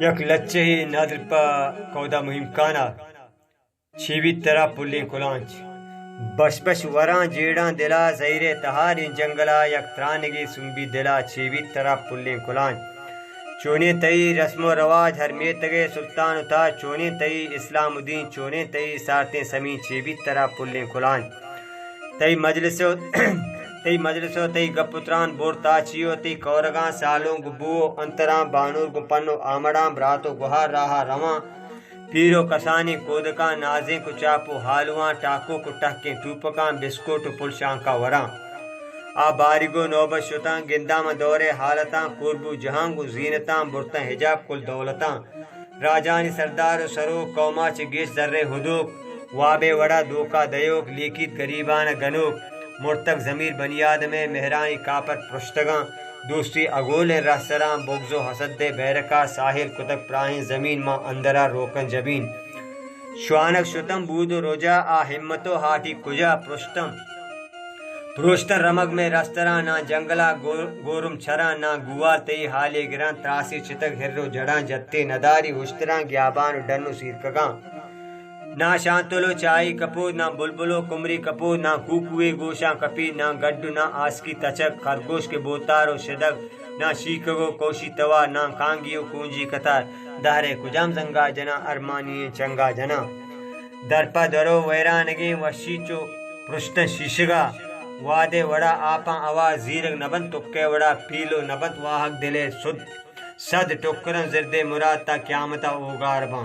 یک لچه نادر پا کودا مهم کانا چیوی ترا پلین کلانچ بش بش وران جیڑان دلا زہیر تہارین جنگلا یک ترانگی سنبی دلا چیوی ترا پلین کلانچ چونے تئی رسم و رواج ہر میتگے سلطان تھا چونے تئی اسلام الدین چونے تئی سارتیں سمین چیوی ترا پلین کلانچ تئی مجلسو تئی گپتران بورتا چیو تی کورگاں سالوں گبو انتراں بانور گپنو آمڑاں براتو گہار راہا رواں پیرو کسانی کودکاں نازیں کو چاپو حالواں ٹاکو کو ٹہکیں ٹوپکاں بسکوٹ پلشاں کا وراں آ باریگو نوبت شتاں گندام دورے حالتاں قربو جہانگو زینتاں برتاں حجاب کل دولتاں راجانی سردار سرو قوما چگیش ذرے حدوک وابے وڑا دوکا دیوک لیکیت گریبان گنوک مرتق ضمیر بنیاد میں مہرانی کاپر پرشتگاں دوسری اگول رہسراں بغض و حسد دے بیرکا ساحل کتک پراہین زمین ماں اندرا روکن جبین شوانک شتم بود و رجا آ ہمتو ہاٹی کجا پروشتر رمگ میں رستراں نہ جنگلا گورم چھراں نہ گوار تئی حالے گران تراسی چتک ہرو جڑاں جتے نداری ہوشتراں گیابان ڈنو سیرکگاں نہ شانتلو چائی کپود نہ بلبلو کمری کپود نہ کوکوے گوشاں کپی نہ گڈو نہ آسکی تچک خرگوش کے بوتارو شدگ نہ شیکگو کوشی توا نہ کانگیو کونجی کتار دہرے کجام زنگا جنا ارمانی چنگا جنا درپا درو ویرانگی وشیچو پرشتن شیشگا وادے وڑا آپاں آواز زیرگ نبن تکے وڑا پیلو نبت واہک دلے صد ٹکرن زردے مراد تا قیامتا اوگار باں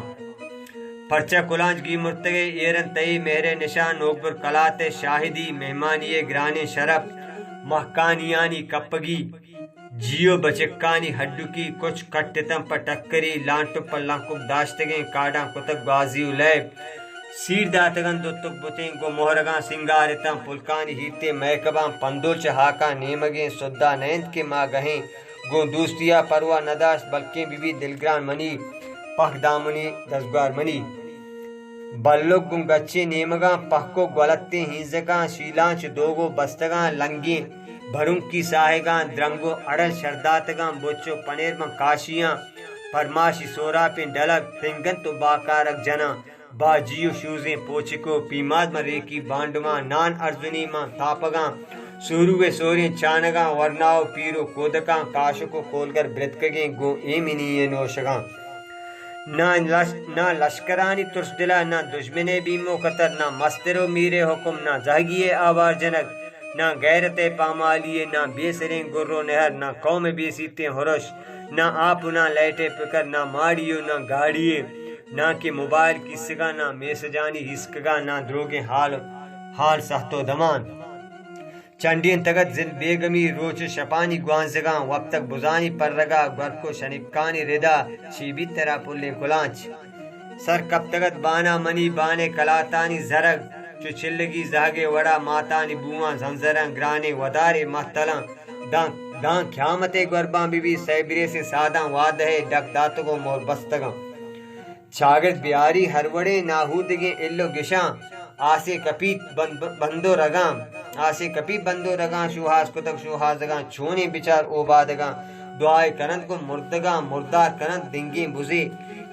پرچہ کلانچ گی مرتگے ایرن تئی مہر نشان نوکبر کلاتے شاہدی مہمانی گرانی شرف مہکانیانی کپگی جیو بچکانی ہڈو کی کچھ کٹتم پر ٹکری لانٹو پر لنکک داشتگیں کاڈاں کتک بازیو لیب سیر داتگن دوتک بتیں گو مہرگاں سنگارتم پلکانی ہیتے میکباں پندوچ ہاکا نیمگیں سدا نیند کے ماں گہیں گو دوستیا پروا نداشت بلکہ بی دلگران منی پخ دامنی دزگار منی بلوک گن گچے نیمگاں پہکو گولتے ہینزگاں شیلانچ دوگو بستگاں لنگیں بھروں کی ساہگاں درنگو اڑل شرداتگاں بوچو پنیر من کاشیاں پرماشی سورا پین ڈلگ پنگن تو باکارک جنا با جیو شوزیں پوچکو پیماد من ریکی بانڈماں نان ارزنی من تاپگاں سوروے سورین چانگاں ورناو پیرو کودکاں کاشکو کولگر برتکگیں گو ایمینی نوشگاں نہ لشکرانی ترس دلا نہ دشمنے بیمو خطر نہ مسترو میرے حکم نہ زہگیے آوار جنک نہ غیرت پامالیے نہ بے سریں گرو نہر نہ قوم بے سیتے ہرش نہ آپ نہ لیٹے پکر نہ ماڑیو نہ گاڑیے نہ کہ موبائل کی سگا نہ میسجانی ہسکگا نہ دروگیں حال سختو دمان چنڈین تگت زل بیگمی روچ شپانی گوانزگاں وقت تک بزانی پر رگا گرکو شنکانی ردا چیبی ترا پلے کلانچ سر کب تگت بانا منی بانے کلاتانی زرگ چو چلگی زہگے وڑا ماتانی بوان زنزران گرانے ودارے محتلان دان قیامتے گرباں بی سیبرے سے ساداں وادہ ڈک داتگو مور بستگاں چاگرد بیاری ہر وڑے ناہودگیں اللو گشاں آسے کپی بندو رگاں شوہاز کتک شوہازگاں چونے بچار اوبادگاں دعائے کرند کو مردگاں مردار کرند دنگیں بزے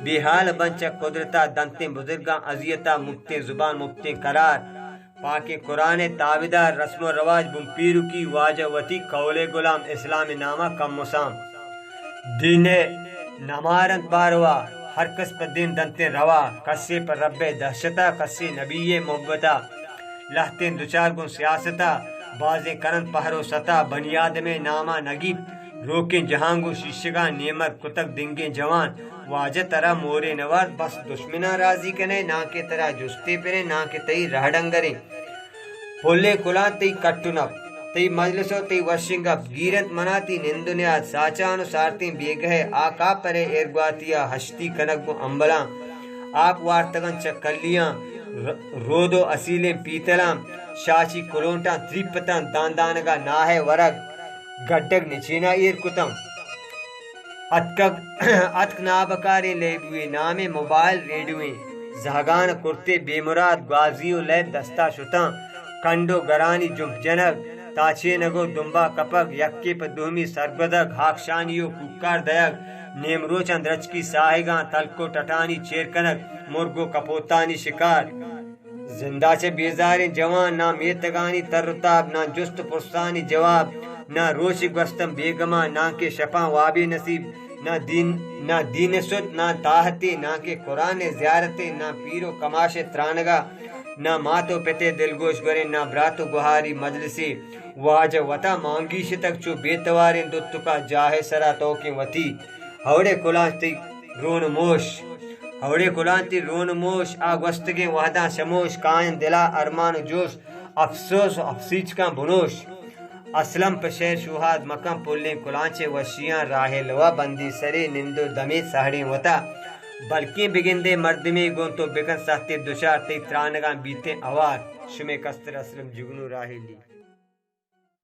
بے حال بنچک قدرتا دنتیں بزرگاں عذیتا مکتے زبان مکتے قرار پاک قرآن تابدار رسم و رواج بمپیرو کی واجہ وتی قول غلام اسلام نامہ کم مسام دین نمارند باروا ہر کس پر دین دنتے روا کسے پر رب دہشتا کسے نبی محبتا لہتیں دچار گن سیاستا بازیں کرن پہرو ستا بنیاد میں نامہ نگیب روکیں جہانگو شیشگاں نیمر کتک دنگیں جوان واجہ ترا مورے نوار بس دشمنا راضی کنے نہ کہ ترا جستے پرے نہ کہ تئی رہ ڈنگریں پولے کلان تئی کٹنپ تئی مجلسو تئی وشنگپ گیرت مناتی نندنیات ساچانو سارتیں بیگہ آقا پرے ارگواتیا ہشتی کنک بو امبلاں آپ وارتگن چکلیاں رودو اصیلیں پیتلاں شاچی کلونٹاں تریپتاں داندانگا ناہے ورگ گڈگ نچینا ایر کتم اتک نابکارے لیبوے نامے موبائل ریڈویں زہگان کرتے بے مراد گازیو لے دستا شتاں کنڈو گرانی جمپ جنگ تاچے نگو دمبا کپک یکی پہ دومی سرگدگ ہاکشانیو کوکار دیگ نیمرو چند رچ کی ساہگاں تلکو ٹٹانی چیرکنک مرگو کپوتانی شکار زندہ چے بیزاری جوان نہ میتگانی ترتاب نہ جست پرستانی جواب نہ روشی گوستم بیگما نہ کے شپاں وابی نصیب نہ دین سد نہ طاہتی نہ کے قرآن زیارتی نہ پیرو کماش ترانگا نہ ماتو پتے دلگوش گرے نہ براتو گہاری مجلسی واج وطا مانگیش تک چو بیتوارین دتو کا جاہے سرا توکی وطی ہوڑے کلانتی رون موش آگوستگی وحدہ شموش کائن دلا ارمان جوش افسوس و افسیچ کا بنوش اسلم پشیر شوہاد مکم پلیں کلانچے وشیاں راہ لوا بندی سرے نندو دمی سہڑیں وطا بلکہ بگندے مردمی گون تو بگن سختی دشار تی ترانگان بیتے اوار شمی کستر اسلم جگنو راہی لی